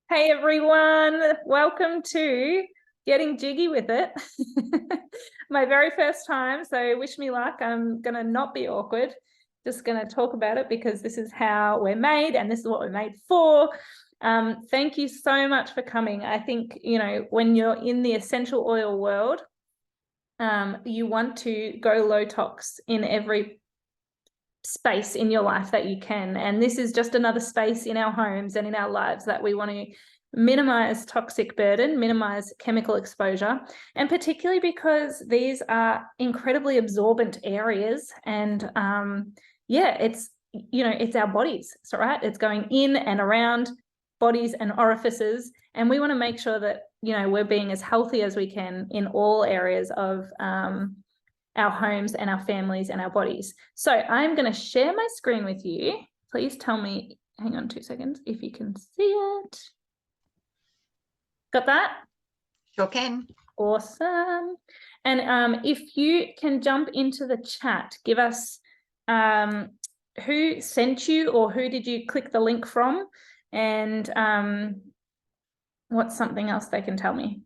Hey everyone, welcome to Getting Jiggy with It. My very first time, so wish me luck. I'm going to not be awkward, just going to talk about it because this is how we're made and this is what we're made for. Thank you so much for coming. I think, when you're in the essential oil world, you want to go low tox in every space in your life that you can, and this is just another space in our homes and in our lives that we want to minimize toxic burden, minimize chemical exposure, and particularly because these are incredibly absorbent areas. And it's our bodies, so right, it's going in and around bodies and orifices, and we want to make sure that we're being as healthy as we can in all areas of our homes and our families and our bodies. So I'm going to share my screen with you. Please tell me, hang on 2 seconds, if you can see it. Got that? Sure can. Awesome. And if you can jump into the chat, give us who sent you or who did you click the link from, and what's something else they can tell me.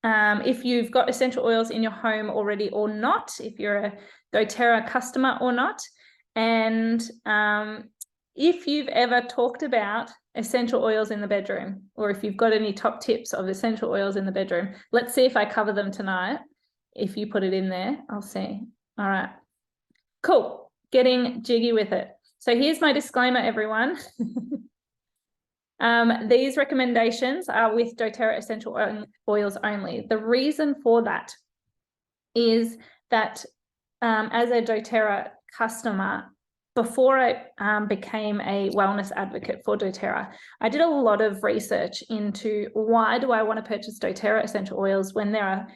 If you've got essential oils in your home already or not, if you're a doTERRA customer or not, and if you've ever talked about essential oils in the bedroom, or if you've got any top tips of essential oils in the bedroom. Let's see if I cover them tonight. If you put it in there, I'll see. All right, cool. Getting jiggy with it. So here's my disclaimer, everyone. These recommendations are with doTERRA essential oils only. The reason for that is that as a doTERRA customer, before I became a wellness advocate for doTERRA, I did a lot of research into why do I want to purchase doTERRA essential oils when there are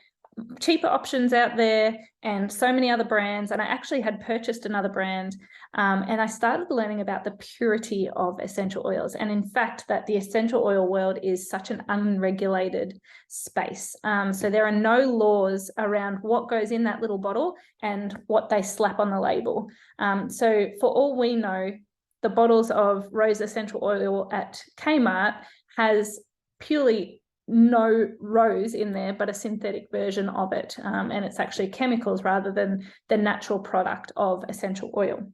cheaper options out there and so many other brands. And I actually had purchased another brand, and I started learning about the purity of essential oils, and in fact that the essential oil world is such an unregulated space. So there are no laws around what goes in that little bottle and what they slap on the label. So for all we know, the bottles of rose essential oil at Kmart has purely no rose in there, but a synthetic version of it, and it's actually chemicals rather than the natural product of essential oil.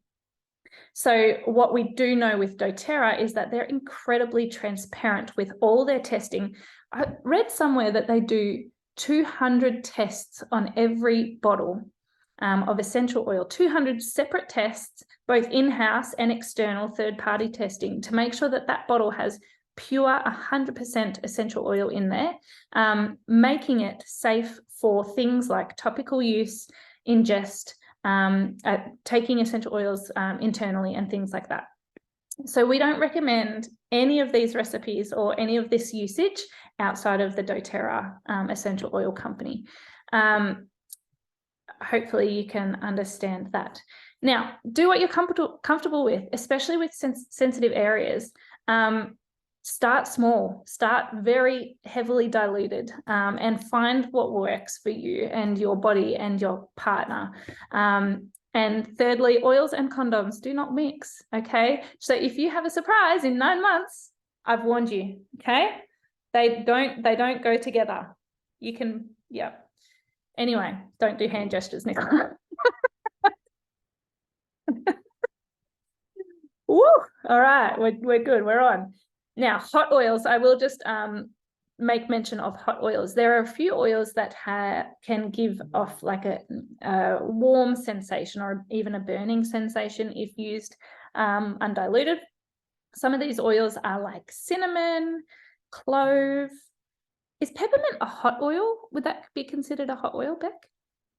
So what we do know with doTERRA is that they're incredibly transparent with all their testing. I read somewhere that they do 200 tests on every bottle of essential oil, 200 separate tests, both in-house and external third-party testing, to make sure that that bottle has pure 100% essential oil in there, making it safe for things like topical use, ingest, taking essential oils internally and things like that. So we don't recommend any of these recipes or any of this usage outside of the doTERRA essential oil company. Hopefully you can understand that. Now, do what you're comfortable with, especially with sensitive areas. Start small, start very heavily diluted, and find what works for you and your body and your partner. And thirdly, oils and condoms do not mix, okay? So if you have a surprise in 9 months, I've warned you, okay? They don't go together. You can, yeah. Anyway, don't do hand gestures, Nicola. Woo! All right, we're good, we're on. Now, hot oils, I will just make mention of hot oils. There are a few oils that can give off like a warm sensation or even a burning sensation if used undiluted. Some of these oils are like cinnamon, clove. Is peppermint a hot oil? Would that be considered a hot oil, Beck?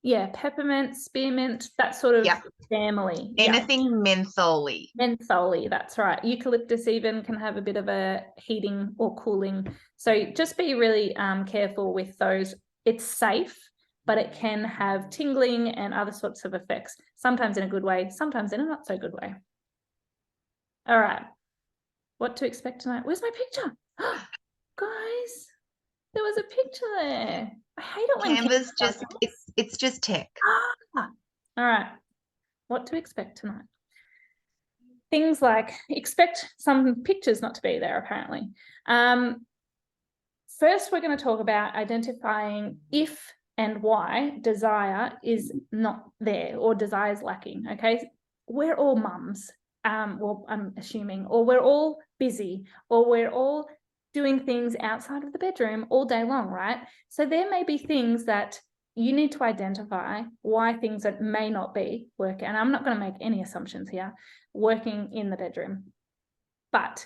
Yeah, peppermint, spearmint, that sort of family. Anything mentholy. Mentholy, that's right. Eucalyptus even can have a bit of a heating or cooling. So just be really careful with those. It's safe, but it can have tingling and other sorts of effects, sometimes in a good way, sometimes in a not so good way. All right. What to expect tonight? Where's my picture? Guys, there was a picture there. I hate it when Canva's just, it's just tech. All right. What to expect tonight? things like expect some pictures not to be there, apparently. First, we're going to talk about identifying if and why desire is not there or desire is lacking, okay? We're all mums, well, I'm assuming, or we're all busy, or we're all doing things outside of the bedroom all day long, right? So there may be things that you need to identify why things that may not be working, and I'm not going to make any assumptions here, working in the bedroom. But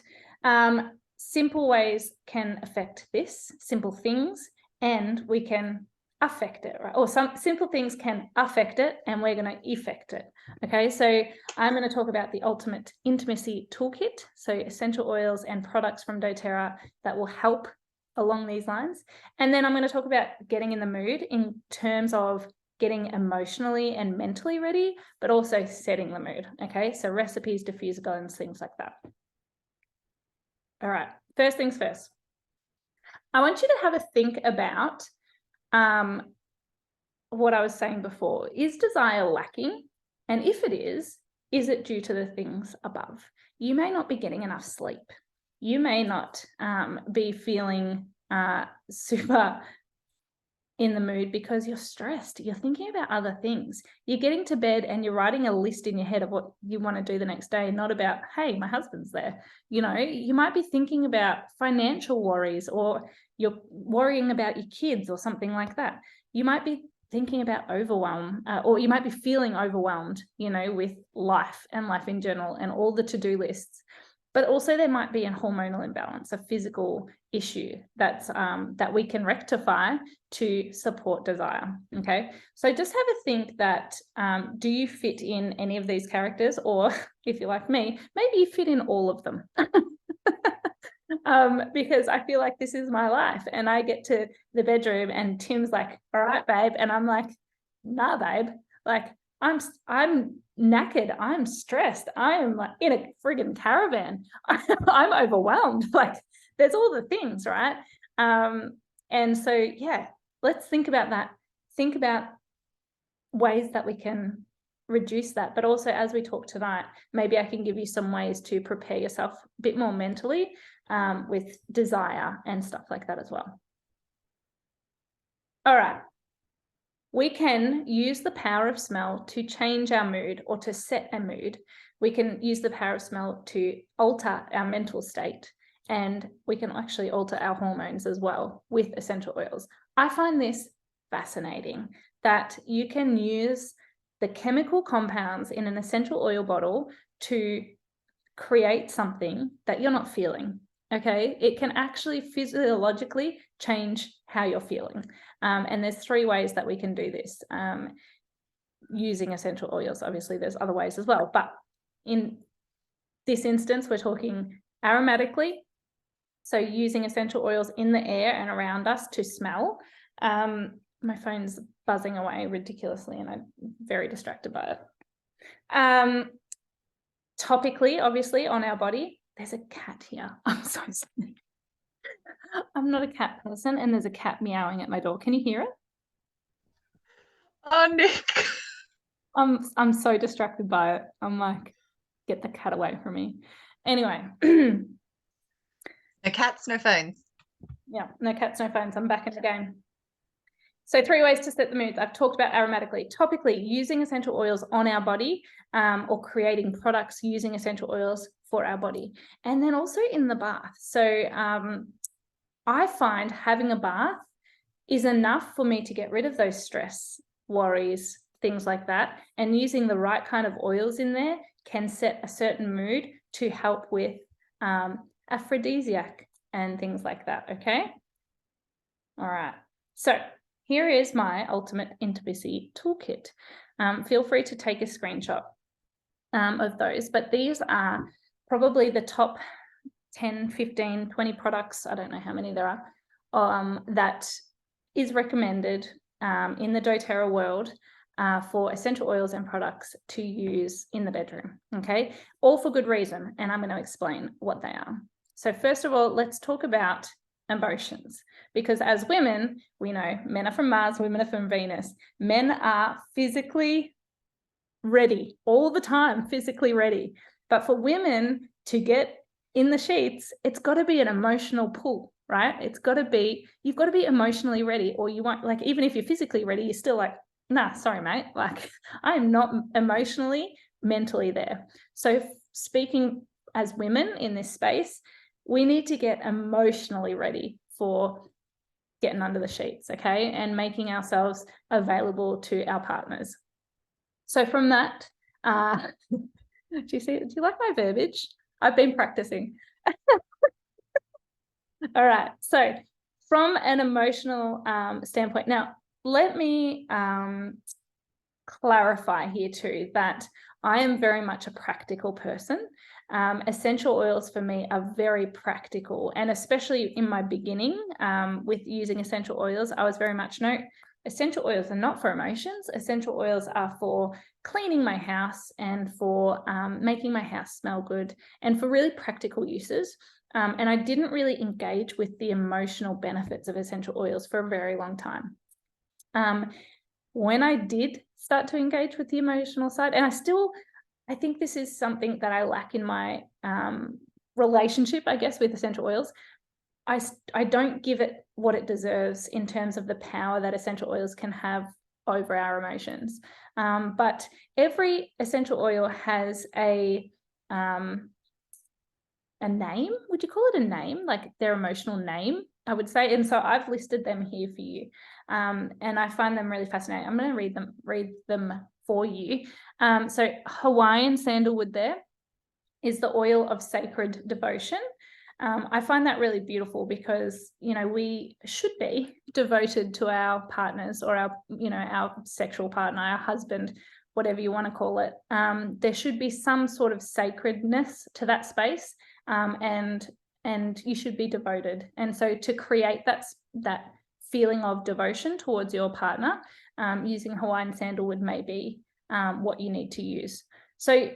simple ways can affect this, simple things, and we can affect it, right? Or some simple things can affect it, and we're going to effect it. Okay, so I'm going to talk about the ultimate intimacy toolkit, so essential oils and products from doTERRA that will help along these lines. And then I'm going to talk about getting in the mood in terms of getting emotionally and mentally ready, but also setting the mood. Okay, so recipes, diffuser guns, things like that. All right, first things first. I want you to have a think about what I was saying before. Is desire lacking? And if it is it due to the things above? You may not be getting enough sleep. You may not be feeling super in the mood because you're stressed. You're thinking about other things. You're getting to bed and you're writing a list in your head of what you want to do the next day, not about, hey, my husband's there. You know, you might be thinking about financial worries, or you're worrying about your kids or something like that. You might be thinking about overwhelm, or you might be feeling overwhelmed, you know, with life and life in general and all the to-do lists. But also there might be a hormonal imbalance, a physical issue that's that we can rectify to support desire. Okay, so just have a think that do you fit in any of these characters, or if you're like me, maybe you fit in all of them. Because I feel like this is my life, and I get to the bedroom and Tim's like, all right, babe, and I'm like, nah, babe, like I'm knackered, I'm stressed, I am like in a friggin' caravan. I'm overwhelmed. Like there's all the things, right? And so yeah, let's think about that. Think about ways that we can reduce that. But also, as we talk tonight, maybe I can give you some ways to prepare yourself a bit more mentally with desire and stuff like that as well. All right. We can use the power of smell to change our mood or to set a mood. We can use the power of smell to alter our mental state, and we can actually alter our hormones as well with essential oils. I find this fascinating, that you can use the chemical compounds in an essential oil bottle to create something that you're not feeling. Okay, it can actually physiologically change how you're feeling. And there's 3 ways that we can do this using essential oils. Obviously, there's other ways as well, but in this instance, we're talking aromatically. So using essential oils in the air and around us to smell. My phone's buzzing away ridiculously and I'm very distracted by it. Topically, obviously, on our body. There's a cat here. I'm so sorry. I'm not a cat person, and there's a cat meowing at my door. Can you hear it? Oh, Nick. I'm so distracted by it. I'm like, get the cat away from me. Anyway. No cats, no phones. Yeah, no cats, no phones. I'm back in the game. So 3 ways to set the moods. I've talked about aromatically. Topically, using essential oils on our body, or creating products using essential oils for our body. And then also in the bath. So I find having a bath is enough for me to get rid of those stress, worries, things like that. And using the right kind of oils in there can set a certain mood to help with aphrodisiac and things like that, okay? All right, so here is my ultimate intimacy toolkit. Feel free to take a screenshot of those, but these are probably the top 10, 15, 20 products, I don't know how many there are, that is recommended in the doTERRA world for essential oils and products to use in the bedroom, okay? All for good reason, and I'm going to explain what they are. So first of all, let's talk about emotions, because as women, we know men are from Mars, women are from Venus. Men are physically ready all the time, physically ready. But for women to get in the sheets, it's got to be an emotional pull, right? You've got to be emotionally ready, or you won't, like, even if you're physically ready, you're still like, nah, sorry, mate. Like, I'm not emotionally, mentally there. So speaking as women in this space, we need to get emotionally ready for getting under the sheets, okay? And making ourselves available to our partners. So from that, do you like my verbiage? I've been practicing. All right. So from an emotional standpoint, now let me clarify here too that I am very much a practical person. Essential oils for me are very practical, and especially in my beginning with using essential oils, I was very much, no, essential oils are not for emotions. Essential oils are for cleaning my house and for making my house smell good and for really practical uses. And I didn't really engage with the emotional benefits of essential oils for a very long time. When I did start to engage with the emotional side, and I think this is something that I lack in my relationship, I guess, with essential oils. I don't give it what it deserves in terms of the power that essential oils can have over our emotions. But every essential oil has a name. Would you call it a name? Like their emotional name, I would say. And so I've listed them here for you. And I find them really fascinating. I'm going to read them for you. So Hawaiian sandalwood there is the oil of sacred devotion. I find that really beautiful because, you know, we should be devoted to our partners or our sexual partner, our husband, whatever you want to call it. There should be some sort of sacredness to that space, and you should be devoted. And so to create that feeling of devotion towards your partner, using Hawaiian sandalwood may be what you need to use. So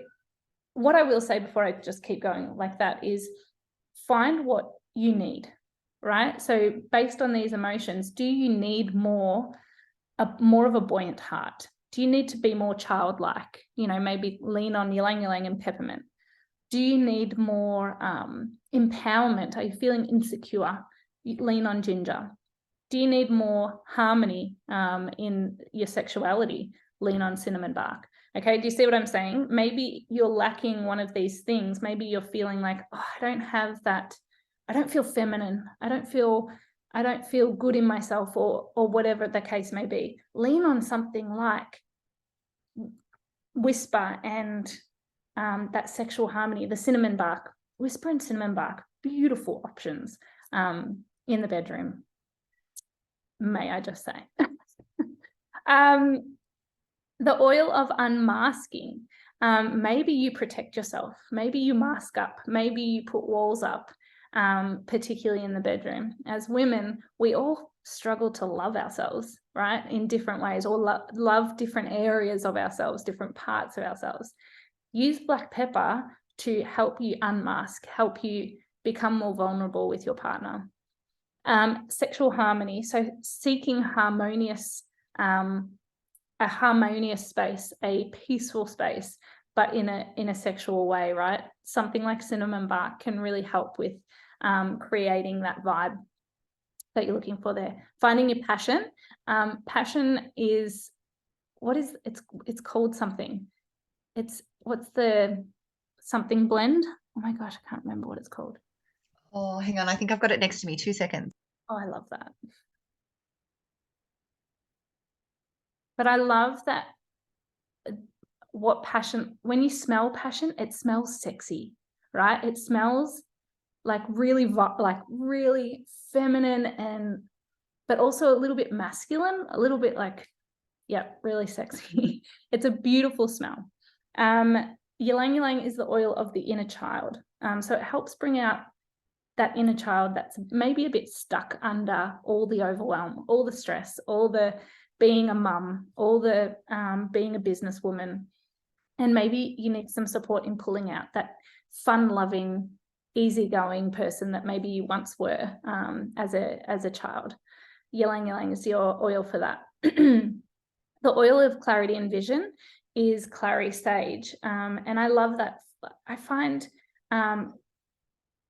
what I will say before I just keep going like that is find what you need, right? So based on these emotions, do you need more of a buoyant heart? Do you need to be more childlike? You know, maybe lean on ylang ylang and peppermint. Do you need more empowerment? Are you feeling insecure? You lean on ginger. Do you need more harmony in your sexuality? Lean on cinnamon bark. Okay, do you see what I'm saying? Maybe you're lacking one of these things. Maybe you're feeling like, oh, I don't have that. I don't feel feminine. I don't feel good in myself, or whatever the case may be. Lean on something like whisper and that sexual harmony, the cinnamon bark, whisper and cinnamon bark, beautiful options in the bedroom. May I just say. The oil of unmasking. Maybe you protect yourself. Maybe you mask up. Maybe you put walls up, particularly in the bedroom. As women, we all struggle to love ourselves, right? In different ways, or love different areas of ourselves, different parts of ourselves. Use black pepper to help you unmask, help you become more vulnerable with your partner. Sexual harmony. So seeking a harmonious space, a peaceful space, but in a sexual way, right? Something like cinnamon bark can really help with creating that vibe that you're looking for there. Finding your passion. Passion is, it's called something. What's the something blend? Oh my gosh, I can't remember what it's called. Oh, hang on. I think I've got it next to me. 2 seconds. Oh, I love that. But I love that when you smell passion, it smells sexy, right? It smells like really feminine, but also a little bit masculine, a little bit like, yeah, really sexy. It's a beautiful smell. Ylang ylang is the oil of the inner child. So it helps bring out that inner child that's maybe a bit stuck under all the overwhelm, all the stress, all the being a mum, all the being a businesswoman. And maybe you need some support in pulling out that fun-loving, easygoing person that maybe you once were as a child. Ylang ylang is your oil for that. The oil of clarity and vision is clary sage. And I love that I find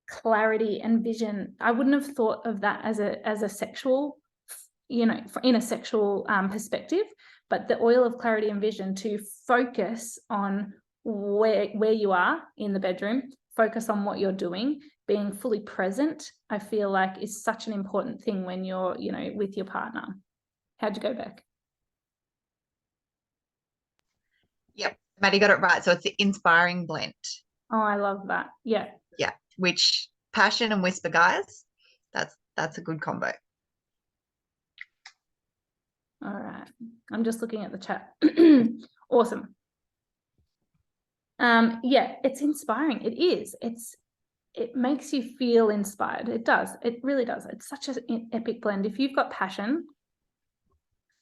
clarity and vision. I wouldn't have thought of that as a sexual, in a sexual perspective, but the oil of clarity and vision to focus on where you are in the bedroom, focus on what you're doing, being fully present, I feel like is such an important thing when you're, with your partner. How'd you go, Beck? Yep, Maddie got it right. So it's the inspiring blend. Oh, I love that. Yeah. Yeah, which passion and whisper, guys, that's a good combo. All right. I'm just looking at the chat. Awesome. Yeah, it's inspiring. It is. It makes you feel inspired. It does. It really does. It's such an epic blend. If you've got passion.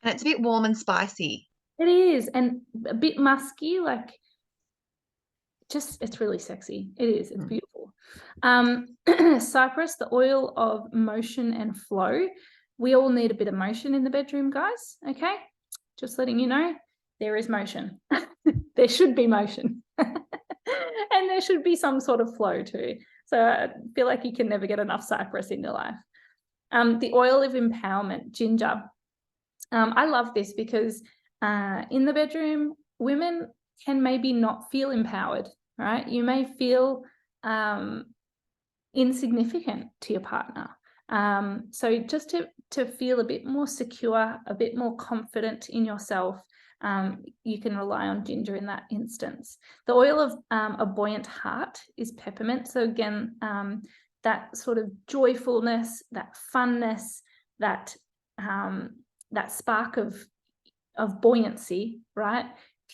And it's a bit warm and spicy. It is. And a bit musky, it's really sexy. It is. It's beautiful. Cypress, the oil of motion and flow. We all need a bit of motion in the bedroom, guys. Okay. Just letting you know, there is motion. There should be motion. And there should be some sort of flow too. So I feel like you can never get enough cypress in your life. The oil of empowerment, ginger. I love this because in the bedroom, women can maybe not feel empowered, right? You may feel insignificant to your partner. So just to feel a bit more secure, a bit more confident in yourself, you can rely on ginger in that instance. The oil of a buoyant heart is peppermint. So again, that sort of joyfulness, that funness, that spark of buoyancy, right,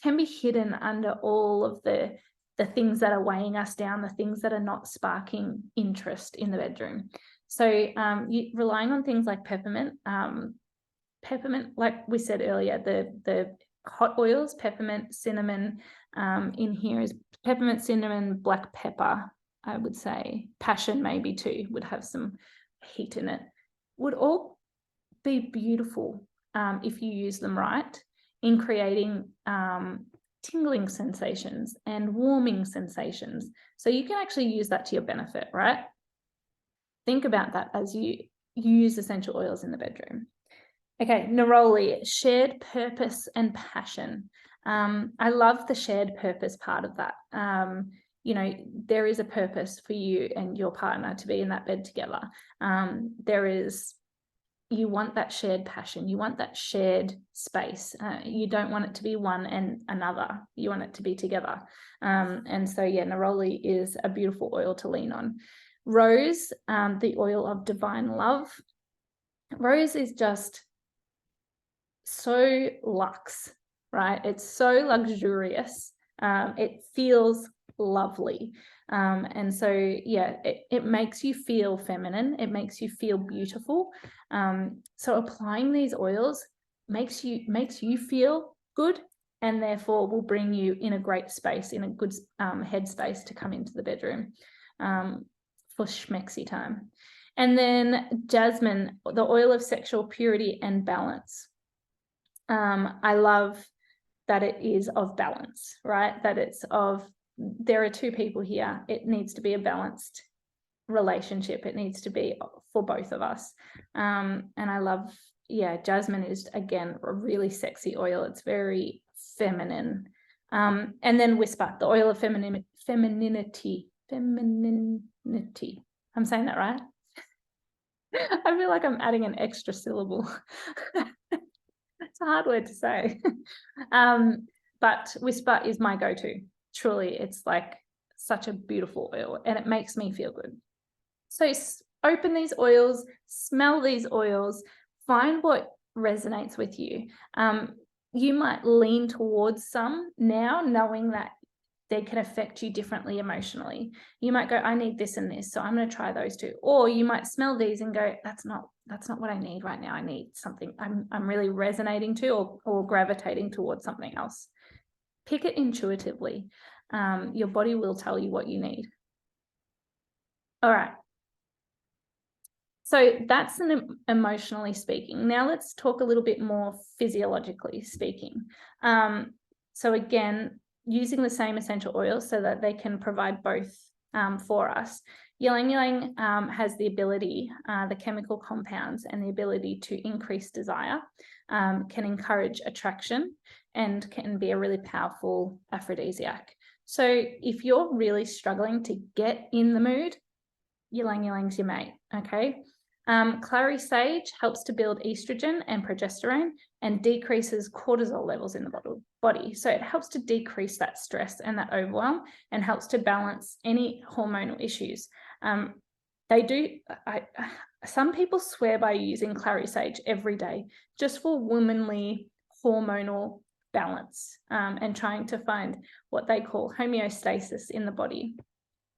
can be hidden under all of the things that are weighing us down, the things that are not sparking interest in the bedroom. So relying on things like peppermint, like we said earlier, the hot oils, peppermint, cinnamon, in here is peppermint, cinnamon, black pepper, I would say. Passion maybe too, would have some heat in it. Would all be beautiful if you use them right in creating tingling sensations and warming sensations. So you can actually use that to your benefit, right? Think about that as you use essential oils in the bedroom. Okay, neroli, shared purpose and passion. I love the shared purpose part of that. There is a purpose for you and your partner to be in that bed together. You want that shared passion. You want that shared space. You don't want it to be one and another. You want it to be together. And so, yeah, neroli is a beautiful oil to lean on. Rose, the oil of divine love. Rose is just so luxe, right? It's so luxurious. It feels lovely. And so, yeah, it makes you feel feminine. It makes you feel beautiful. So applying these oils makes you feel good, and therefore will bring you in a great space, in a good headspace to come into the bedroom for schmexy time. And then jasmine, the oil of sexual purity and balance. I love that it is of balance, right? That there are two people here. It needs to be a balanced relationship. It needs to be for both of us. And I love, jasmine is, again, a really sexy oil. It's very feminine. And then whisper, the oil of femininity. I'm saying that right? I feel like I'm adding an extra syllable. It's a hard word to say. But whisper is my go-to. Truly, it's like such a beautiful oil, and it makes me feel good. So open these oils, smell these oils, find what resonates with you. You might lean towards some now, knowing that they can affect you differently emotionally. You might go, I need this and this, so I'm going to try those two. Or you might smell these and go, that's not what I need right now. I need something I'm really resonating to or gravitating towards something else. Pick it intuitively. Your body will tell you what you need. All right. So that's emotionally speaking. Now let's talk a little bit more physiologically speaking. So again, using the same essential oils so that they can provide both for us. Ylang ylang has the ability, the chemical compounds and the ability to increase desire, can encourage attraction, and can be a really powerful aphrodisiac. So if you're really struggling to get in the mood, ylang yalang's your mate, okay? Clary sage helps to build estrogen and progesterone and decreases cortisol levels in the body. So it helps to decrease that stress and that overwhelm and helps to balance any hormonal issues. Some people swear by using clary sage every day just for womanly hormonal balance, and trying to find what they call homeostasis in the body,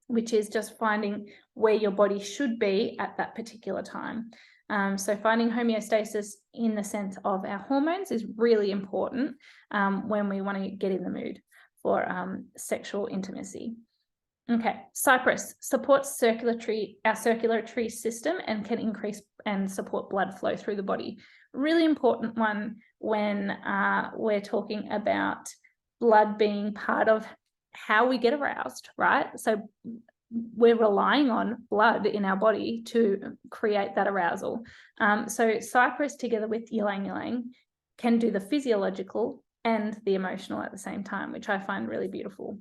which is just finding where your body should be at that particular time. So finding homeostasis in the sense of our hormones is really important when we want to get in the mood for sexual intimacy. Okay, cypress supports our circulatory system and can increase and support blood flow through the body. Really important one when we're talking about blood being part of how we get aroused, right? So we're relying on blood in our body to create that arousal. So cypress together with ylang ylang can do the physiological and the emotional at the same time, which I find really beautiful.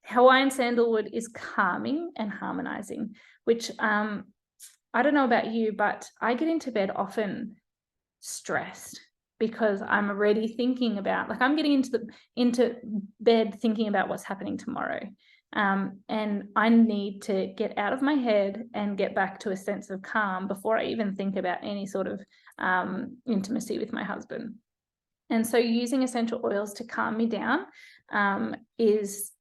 Hawaiian sandalwood is calming and harmonizing, which I don't know about you, but I get into bed often stressed because I'm already thinking about, like, I'm getting into bed thinking about what's happening tomorrow. And I need to get out of my head and get back to a sense of calm before I even think about any sort of intimacy with my husband. And so using essential oils to calm me down is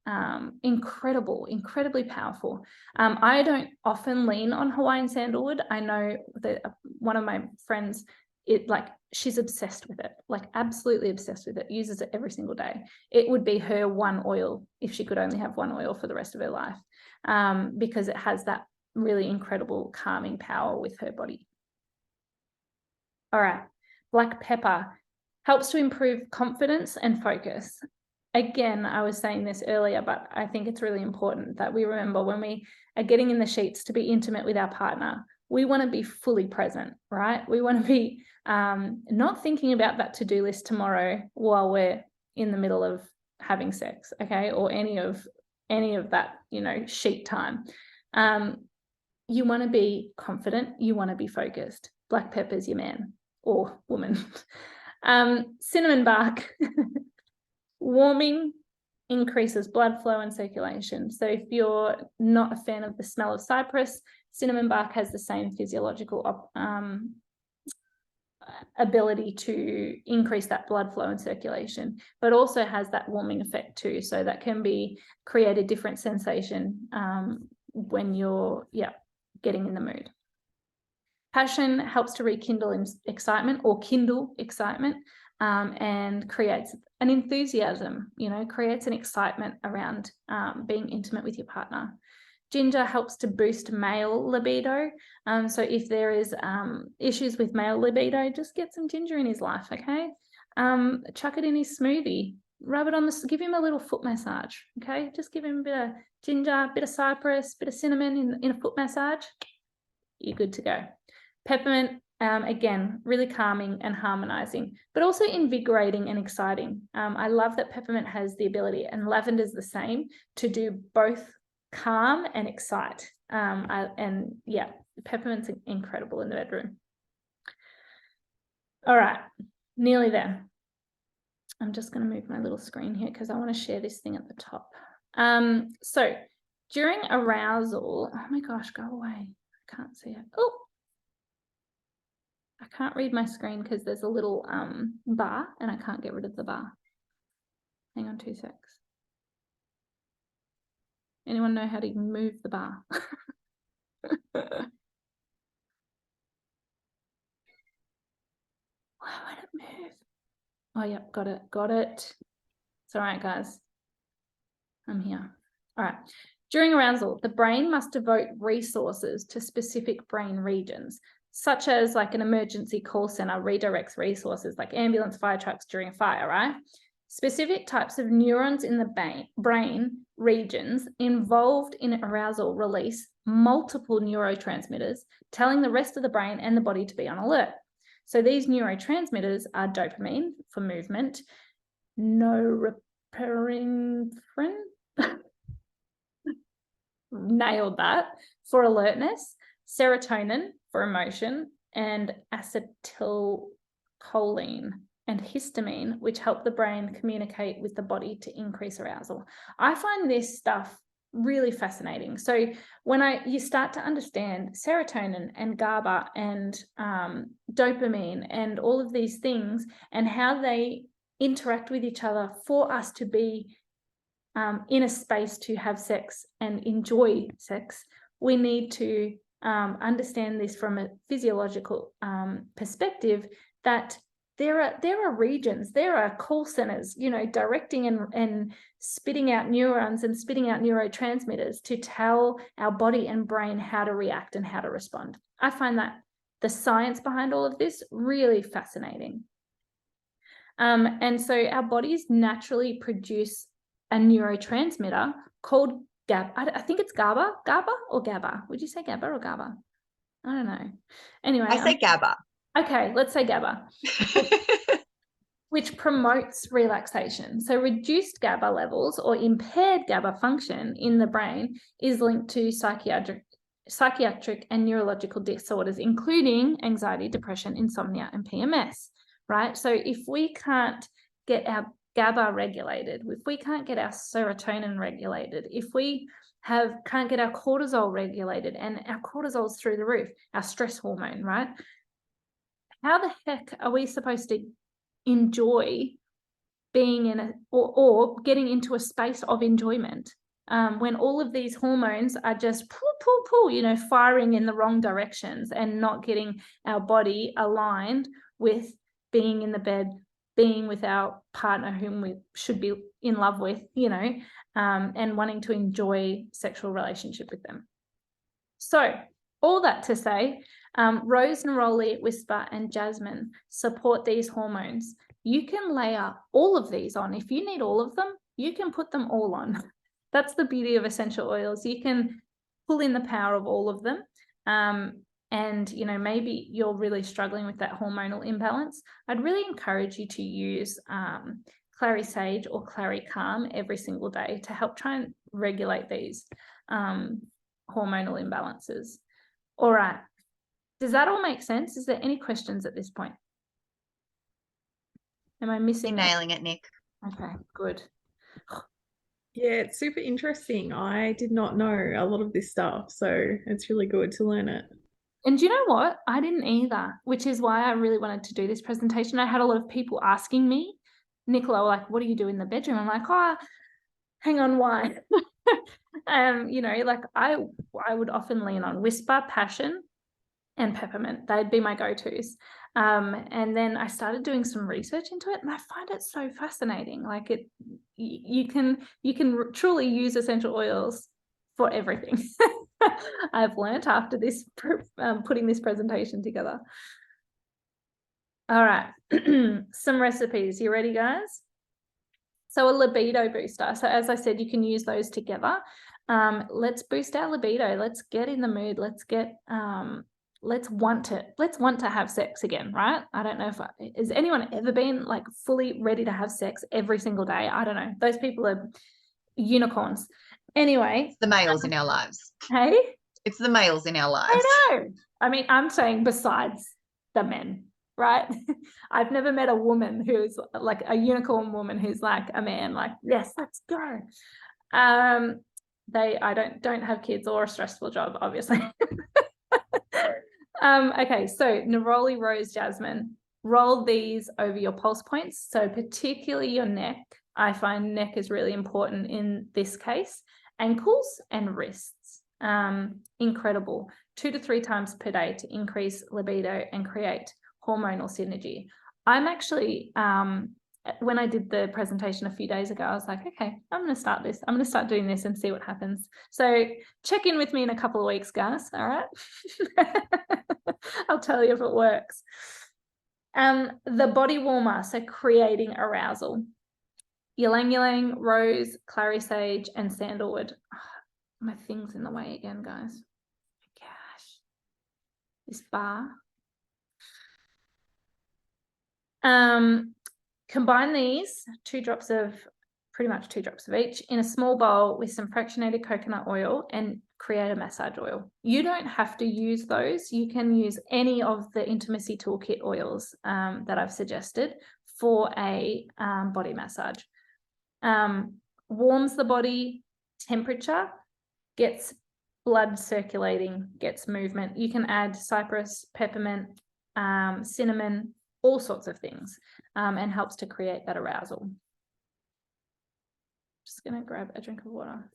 incredibly powerful. I don't often lean on Hawaiian sandalwood. I know that one of my friends, she's obsessed with it, like absolutely obsessed with it, uses it every single day. It would be her one oil if she could only have one oil for the rest of her life, because it has that really incredible calming power with her body. All right, black pepper helps to improve confidence and focus. Again, I was saying this earlier, but I think it's really important that we remember when we are getting in the sheets to be intimate with our partner, we want to be fully present, right? We want to be not thinking about that to-do list tomorrow while we're in the middle of having sex, okay? Or any of that, sheet time. You want to be confident, you want to be focused. Black pepper's your man or woman. Cinnamon bark, warming, increases blood flow and circulation. So if you're not a fan of the smell of cypress, cinnamon bark has the same physiological ability to increase that blood flow and circulation, but also has that warming effect too. So that can create a different sensation when you're getting in the mood. Passion helps to rekindle excitement or kindle excitement, and creates an enthusiasm, creates an excitement around being intimate with your partner. Ginger helps to boost male libido. So if there is issues with male libido, just get some ginger in his life, okay? Chuck it in his smoothie, rub it on give him a little foot massage, okay? Just give him a bit of ginger, a bit of cypress, a bit of cinnamon in a foot massage. You're good to go. Peppermint, again, really calming and harmonizing, but also invigorating and exciting. I love that peppermint has the ability, and lavender's the same, to do both calm and excite. Peppermint's incredible in the bedroom. All right, nearly there. I'm just going to move my little screen here because I want to share this thing at the top. So during arousal, oh my gosh, go away. I can't see it. Oh, I can't read my screen because there's a little bar and I can't get rid of the bar. Hang on 2 secs. Anyone know how to move the bar? Why won't it move? Oh, yep, got it. It's all right, guys. I'm here. All right. During arousal, the brain must devote resources to specific brain regions, such as like an emergency call center redirects resources like ambulance, fire trucks during a fire, right? Specific types of neurons in the brain regions involved in arousal release multiple neurotransmitters, telling the rest of the brain and the body to be on alert. So these neurotransmitters are dopamine for movement, norepinephrine, nailed that, for alertness, serotonin for emotion, and acetylcholine and histamine, which help the brain communicate with the body to increase arousal. I find this stuff really fascinating. So when you start to understand serotonin and GABA and dopamine and all of these things and how they interact with each other for us to be in a space to have sex and enjoy sex, we need to understand this from a physiological perspective, that there are regions, there are call centers, you know, directing and spitting out neurons and spitting out neurotransmitters to tell our body and brain how to react and how to respond. I find that the science behind all of this really fascinating. And so our bodies naturally produce a neurotransmitter called GABA. I think it's GABA or GABA. Would you say GABA or GABA? I don't know. Anyway, I say GABA. Okay, let's say GABA, which promotes relaxation. So reduced GABA levels or impaired GABA function in the brain is linked to psychiatric and neurological disorders, including anxiety, depression, insomnia, and PMS, right? So if we can't get our GABA regulated, if we can't get our serotonin regulated, if we can't get our cortisol regulated, and our cortisol's through the roof, our stress hormone, right? How the heck are we supposed to enjoy being in or getting into a space of enjoyment when all of these hormones are just pull, you know, firing in the wrong directions and not getting our body aligned with being in the bed, being with our partner whom we should be in love with, you know, and wanting to enjoy sexual relationship with them. So all that to say, rose, neroli, whisper, and jasmine support these hormones. You can layer all of these on. If you need all of them, you can put them all on. That's the beauty of essential oils. You can pull in the power of all of them. And, you know, maybe you're really struggling with that hormonal imbalance. I'd really encourage you to use Clary Sage or Clary Calm every single day to help try and regulate these hormonal imbalances. All right. Does that all make sense? Is there any questions at this point? Am I missing? You're nailing it, Nick. Okay, good. Yeah, it's super interesting. I did not know a lot of this stuff, so it's really good to learn it. And do you know what? I didn't either, which is why I really wanted to do this presentation. I had a lot of people asking me, Nicola, like, what do you do in the bedroom? I'm like, oh, hang on, why? You know, like I would often lean on whisper, passion, and peppermint. They'd be my go-tos. And then I started doing some research into it, and I find it so fascinating. Like you can truly use essential oils for everything. I've learned after this putting this presentation together. All right, some recipes. You ready, guys? So a libido booster. So as I said, you can use those together. Let's boost our libido. Let's get in the mood. Let's want to have sex again, right? I don't know has anyone ever been like fully ready to have sex every single day? I don't know. Those people are unicorns. Anyway. It's the males in our lives. Hey? It's the males in our lives. I know. I mean, I'm saying besides the men, right? I've never met a woman who's like a unicorn woman who's like a man, like, yes, let's go. I don't have kids or a stressful job, obviously. Okay, so neroli, rose, jasmine, roll these over your pulse points. So particularly your neck. I find neck is really important in this case. Ankles and wrists. Incredible. 2 to 3 times per day to increase libido and create hormonal synergy. I'm actually, when I did the presentation a few days ago, I was like, okay, I'm going to start this. I'm going to start doing this and see what happens. So check in with me in a couple of weeks, guys. All right. I'll tell you if it works. The body warmer, so creating arousal. ylang ylang, rose, clary sage, and sandalwood. Oh, my thing's in the way again, guys. Gosh, this bar. Combine these pretty much 2 drops of each in a small bowl with some fractionated coconut oil and create a massage oil. You don't have to use those. You can use any of the Intimacy Toolkit oils that I've suggested for a body massage. Warms the body temperature, gets blood circulating, gets movement. You can add cypress, peppermint, cinnamon, all sorts of things, and helps to create that arousal. Just gonna grab a drink of water.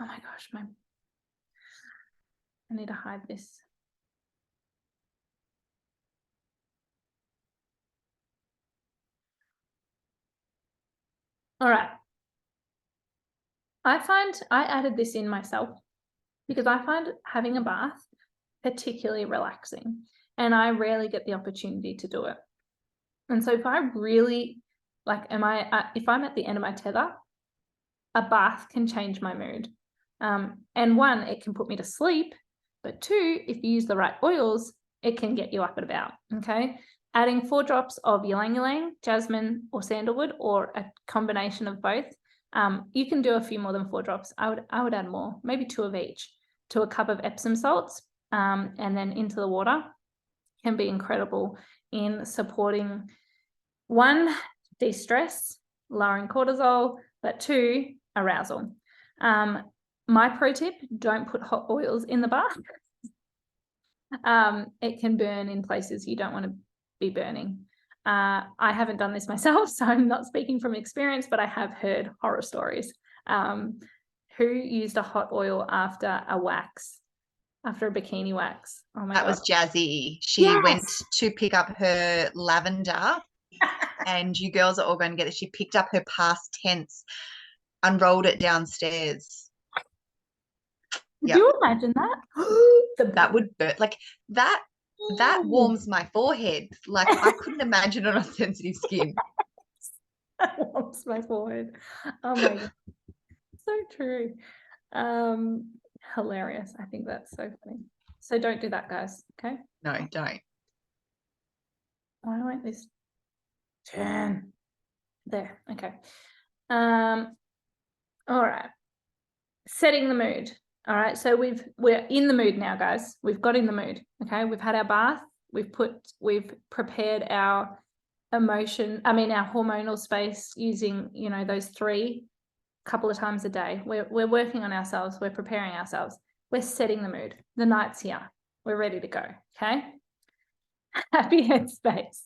Oh my gosh, I need to hide this. All right. I added this in myself because I find having a bath particularly relaxing, and I rarely get the opportunity to do it. And so if I really if I'm at the end of my tether, a bath can change my mood. And 1, it can put me to sleep, but 2, if you use the right oils, it can get you up and about. Okay. Adding 4 drops of ylang ylang, jasmine, or sandalwood, or a combination of both. You can do a few more than 4 drops. I would add more, maybe 2 of each, to a cup of Epsom salts, and then into the water. Can be incredible in supporting 1, de-stress, lowering cortisol, but 2, arousal. My pro tip, don't put hot oils in the bath. It can burn in places you don't want to be burning. I haven't done this myself, so I'm not speaking from experience, but I have heard horror stories. Who used a hot oil after a wax, after a bikini wax? Oh my God. That was Jazzy. She went to pick up her lavender and you girls are all going to get it. She picked up her past tense, unrolled it downstairs. Could you imagine that? That would burn. Like that warms my forehead. Like I couldn't imagine it on sensitive skin. That warms my forehead. Oh my God. So true. Hilarious. I think that's so funny. So don't do that, guys. Okay. No, don't. Why won't this turn? There. Okay. All right. Setting the mood. All right. So we're in the mood now, guys. We've got in the mood. Okay. We've had our bath. We've prepared our our hormonal space using, those 3 couple of times a day. We're working on ourselves. We're preparing ourselves. We're setting the mood. The night's here. We're ready to go. Okay. Happy headspace.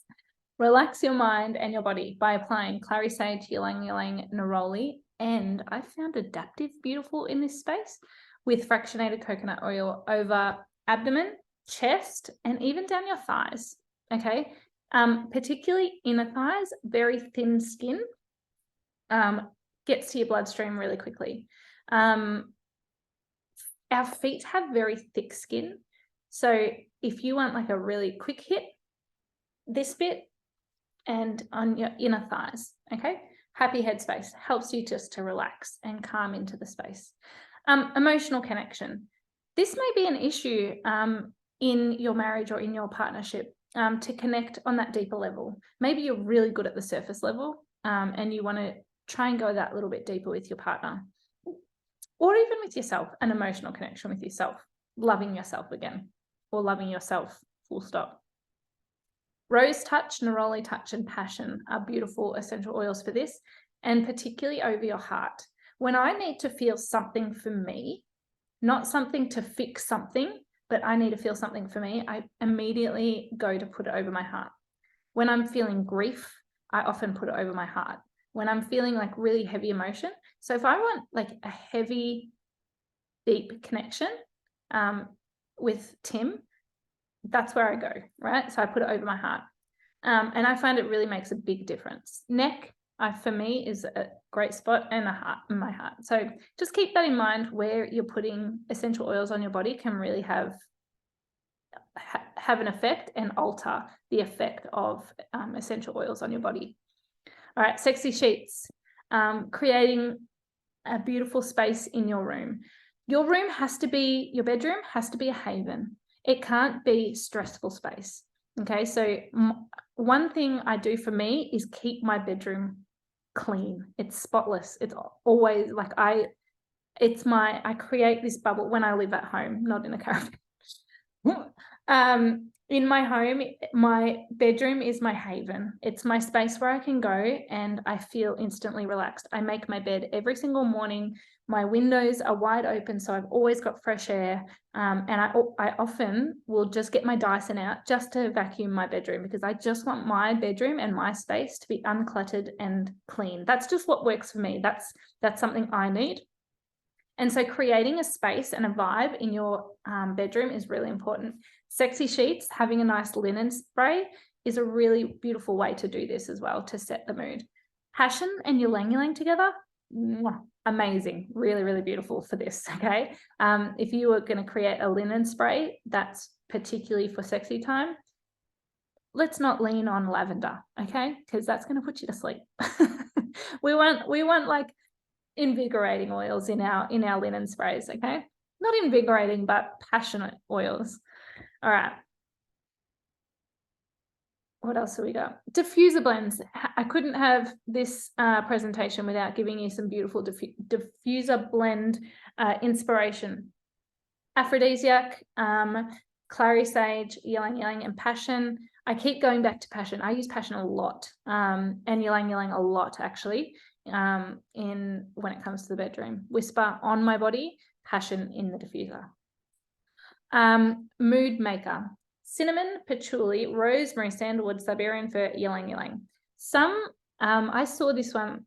Relax your mind and your body by applying clary sage, ylang ylang, neroli, and I found adaptive beautiful in this space with fractionated coconut oil over abdomen, chest, and even down your thighs. Okay. Particularly inner thighs, very thin skin, gets to your bloodstream really quickly. Our feet have very thick skin. So if you want like a really quick hit, this bit and on your inner thighs, okay? Happy headspace helps you just to relax and calm into the space. Emotional connection. This may be an issue in your marriage or in your partnership to connect on that deeper level. Maybe you're really good at the surface level and you want to try and go that little bit deeper with your partner, or even with yourself, an emotional connection with yourself, loving yourself again, or loving yourself, full stop. Rose touch, neroli touch, and passion are beautiful essential oils for this, and particularly over your heart. When I need to feel something for me, not something to fix something, but I need to feel something for me, I immediately go to put it over my heart. When I'm feeling grief, I often put it over my heart. When I'm feeling like really heavy emotion. So if I want like a heavy, deep connection with Tim, that's where I go, right? So I put it over my heart. And I find it really makes a big difference. Neck, for me, is a great spot, and a heart, in my heart. So just keep that in mind. Where you're putting essential oils on your body can really have an effect and alter the effect of essential oils on your body. All right, sexy sheets. creating a beautiful space in your room. Your bedroom has to be a haven. It can't be stressful space. Okay, so one thing I do for me is keep my bedroom clean. It's spotless. It's always like I create this bubble when I live at home, not in a caravan. In my home, my bedroom is my haven. It's my space where I can go and I feel instantly relaxed. I make my bed every single morning. My windows are wide open, so I've always got fresh air. And I often will just get my Dyson out just to vacuum my bedroom, because I just want my bedroom and my space to be uncluttered and clean. That's just what works for me. That's something I need. And so creating a space and a vibe in your bedroom is really important. Sexy sheets, having a nice linen spray is a really beautiful way to do this as well, to set the mood. Passion and ylang ylang together, amazing, really, really beautiful for this, okay? If you were going to create a linen spray that's particularly for sexy time, let's not lean on lavender, okay? Because that's going to put you to sleep. we want like invigorating oils in our linen sprays, okay? Not invigorating, but passionate oils. All right. What else have we got? Diffuser blends. I couldn't have this presentation without giving you some beautiful diffuser blend inspiration. Aphrodisiac, clary sage, ylang ylang, and passion. I keep going back to passion. I use passion a lot, and ylang ylang a lot actually. When it comes to the bedroom. Whisper on my body, passion in the diffuser. Mood maker. Cinnamon, patchouli, rosemary, sandalwood, Siberian fir, ylang ylang. I saw this one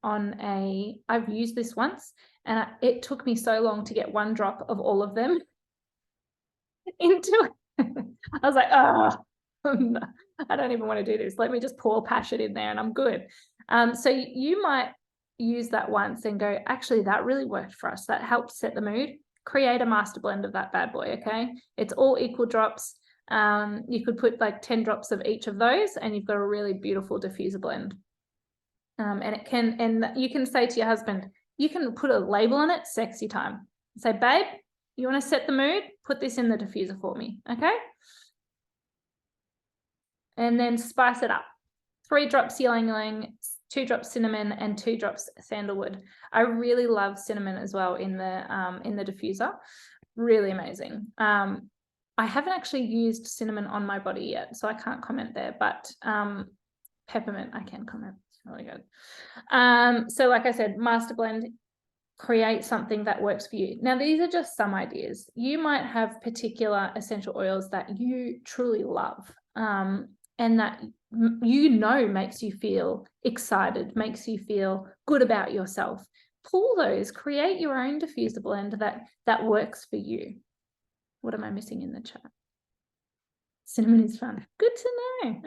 I've used this once, and it took me so long to get one drop of all of them into it. I was like, no, I don't even want to do this. Let me just pour passion in there and I'm good. So you might use that once and go, actually, that really worked for us. That helped set the mood. Create a master blend of that bad boy, okay? It's all equal drops. You could put like 10 drops of each of those and you've got a really beautiful diffuser blend. And you can say to your husband, you can put a label on it, sexy time. Say, babe, you want to set the mood? Put this in the diffuser for me, okay? And then spice it up. 3 drops ylang ylang, 2 drops cinnamon, and 2 drops sandalwood. I really love cinnamon as well in the diffuser. Really amazing. I haven't actually used cinnamon on my body yet, so I can't comment there, but peppermint I can comment. It's really good. So like I said, master blend, create something that works for you. Now, these are just some ideas. You might have particular essential oils that you truly love, and that makes you feel excited, makes you feel good about yourself. Pull those, create your own diffuser blend that works for you. What am I missing in the chat? Cinnamon is fun. Good to know.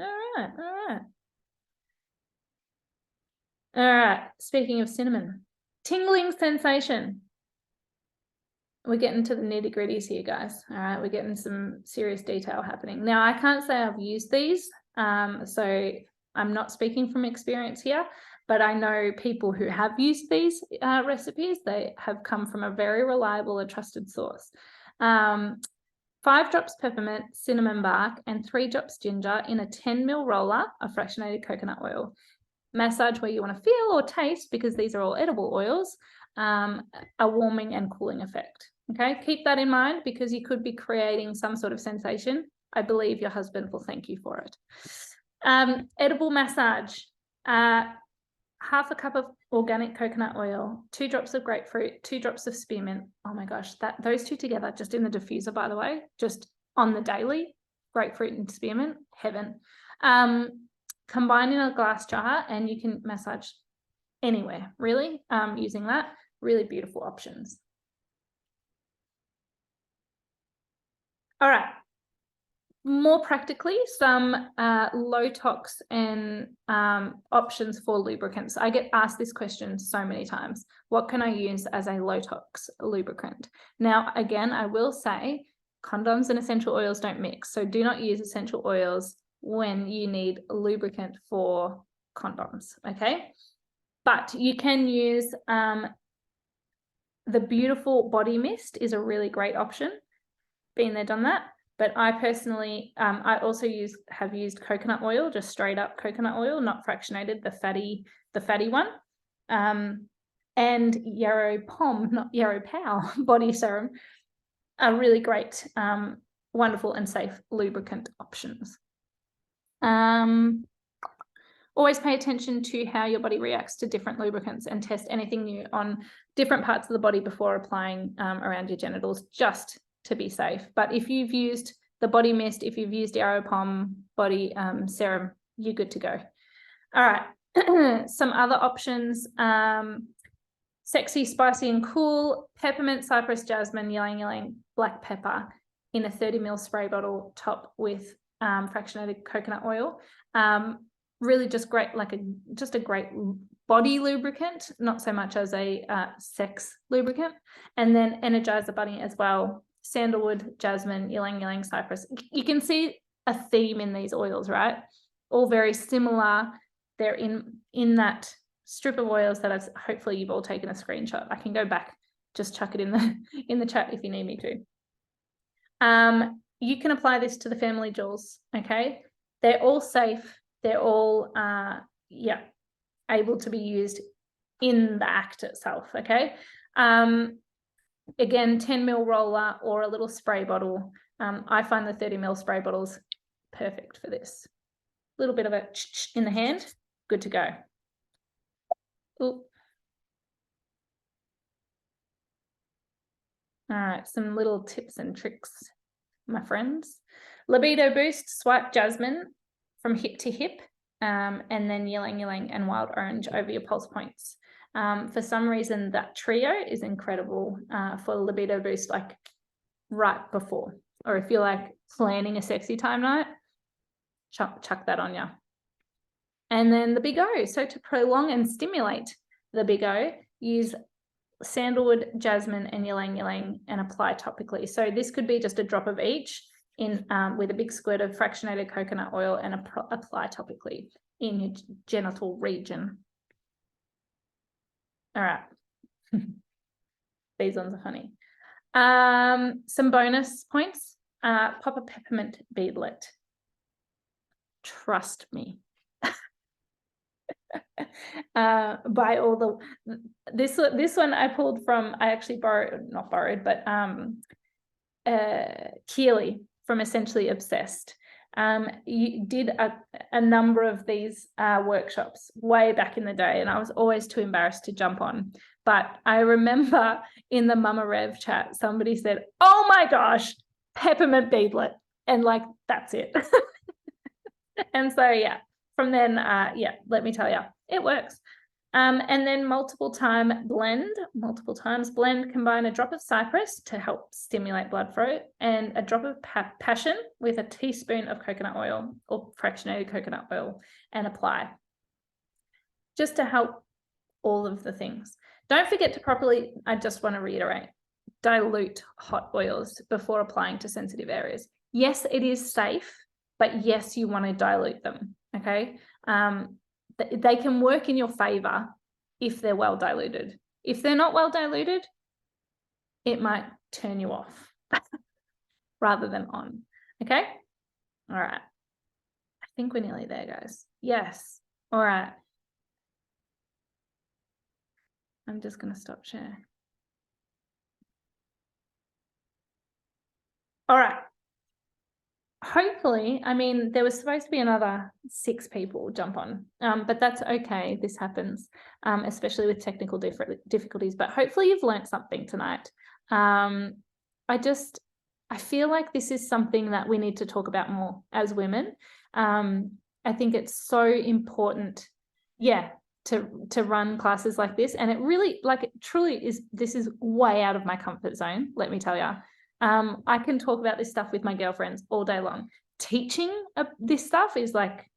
All right. Speaking of cinnamon, tingling sensation. We're getting to the nitty-gritties here, guys. All right, we're getting some serious detail happening. Now, I can't say I've used these, so I'm not speaking from experience here, but I know people who have used these recipes. They have come from a very reliable and trusted source. 5 drops peppermint, cinnamon bark, and 3 drops ginger in a 10 ml roller of fractionated coconut oil. Massage where you want to feel or taste, because these are all edible oils, a warming and cooling effect. Okay, keep that in mind, because you could be creating some sort of sensation. I believe your husband will thank you for it. Edible massage, half a cup of organic coconut oil, 2 drops of grapefruit, 2 drops of spearmint. Oh my gosh, those 2 together, just in the diffuser, by the way, just on the daily, grapefruit and spearmint, heaven. Combine in a glass jar and you can massage anywhere, really, using that. Really beautiful options. All right. More practically, some low-tox and options for lubricants. I get asked this question so many times. What can I use as a low-tox lubricant? Now, again, I will say condoms and essential oils don't mix. So do not use essential oils when you need lubricant for condoms, okay? But you can use the Beautiful Body Mist is a really great option. Been there, done that. But I personally, I also have used coconut oil, just straight up coconut oil, not fractionated, the fatty one. And Yarrow Pom, not Yarrow Pow body serum are really great, wonderful and safe lubricant options. Always pay attention to how your body reacts to different lubricants and test anything new on different parts of the body before applying around your genitals, just to be safe. But if you've used the body mist, if you've used Yarrow Pom body serum, you're good to go. All right, some other options. Sexy, spicy and cool, peppermint, cypress, jasmine, ylang ylang, black pepper in a 30 ml spray bottle, top with fractionated coconut oil. Really just great, like just a great body lubricant, not so much as a sex lubricant. And then Energizer Bunny as well, sandalwood, jasmine, ylang ylang, cypress. You can see a theme in these oils, right? All very similar. They're in that strip of oils that hopefully you've all taken a screenshot. I can go back, just chuck it in the chat if you need me to. You can apply this to the family jewels, okay? They're all safe. They're all able to be used in the act itself, okay? Again, 10 ml roller or a little spray bottle. I find the 30 ml spray bottles perfect for this. A little bit of a in the hand, good to go. Ooh. All right, some little tips and tricks, my friends. Libido boost, swipe jasmine from hip to hip, and then ylang ylang and wild orange over your pulse points. For some reason, that trio is incredible for libido boost, like right before, or if you're like planning a sexy time night, chuck that on you. And then the Big O. So to prolong and stimulate the Big O, use sandalwood, jasmine, and ylang ylang and apply topically. So this could be just a drop of each in with a big squirt of fractionated coconut oil and apply topically in your genital region. All right. These ones are funny. Some bonus points. Pop a peppermint beadlet. Trust me. Buy all this one I pulled from, I actually not borrowed, but Keely from Essentially Obsessed. You did a number of these workshops way back in the day, and I was always too embarrassed to jump on. But I remember in the Mama Rev chat, somebody said, "Oh my gosh, peppermint beadlet," and like that's it. And so yeah, from then let me tell you, it works. And then multiple times blend, combine a drop of cypress to help stimulate blood flow and a drop of passion with a teaspoon of coconut oil or fractionated coconut oil and apply. Just to help all of the things. Don't forget to properly, I just want to reiterate, dilute hot oils before applying to sensitive areas. Yes, it is safe, but yes, you want to dilute them, okay? They can work in your favor if they're well diluted. If they're not well diluted, it might turn you off rather than on, okay? All right. I think we're nearly there, guys. Yes. All right. I'm just going to stop sharing. All right. Hopefully, I mean, there was supposed to be another 6 people jump on, but that's okay. This happens, especially with technical difficulties, but hopefully you've learned something tonight. I feel like this is something that we need to talk about more as women. I think it's so important, to run classes like this. And it really, like, it truly is, this is way out of my comfort zone, let me tell you. I can talk about this stuff with my girlfriends all day long. Teaching this stuff is like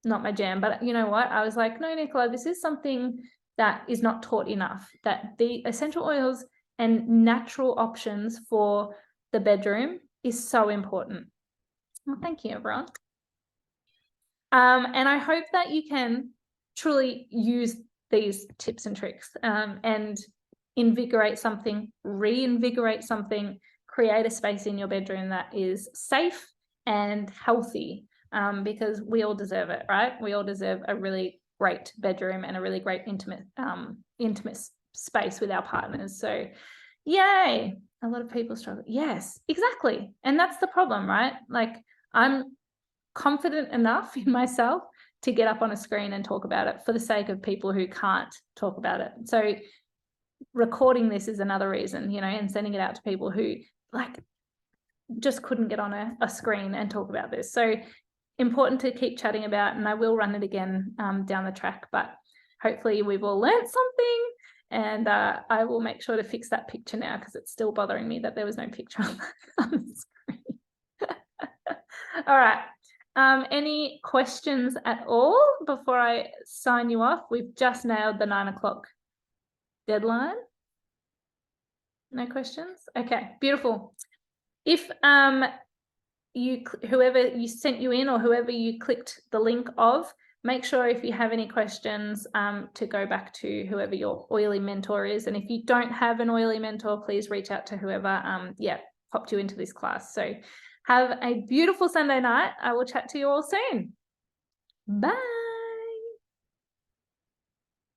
not my jam, but you know what? I was like, no, Nicola, this is something that is not taught enough, that the essential oils and natural options for the bedroom is so important. Well, thank you, everyone. And I hope that you can truly use these tips and tricks, and invigorate something, reinvigorate something, create a space in your bedroom that is safe and healthy, because we all deserve it, right? We all deserve a really great bedroom and a really great intimate space with our partners. So yay, a lot of people struggle. Yes, exactly. And that's the problem, right? Like, I'm confident enough in myself to get up on a screen and talk about it for the sake of people who can't talk about it. So recording this is another reason, you know, and sending it out to people who like just couldn't get on a screen and talk about this. So important to keep chatting about, and I will run it again down the track, but hopefully we've all learned something. And I will make sure to fix that picture now, because it's still bothering me that there was no picture on the screen. All right. Any questions at all before I sign you off? We've just nailed the 9 o'clock deadline. No questions? Okay, beautiful. If whoever you sent you in, or whoever you clicked the link of, make sure if you have any questions to go back to whoever your oily mentor is. And if you don't have an oily mentor, please reach out to whoever popped you into this class. So have a beautiful Sunday night. I will chat to you all soon. Bye.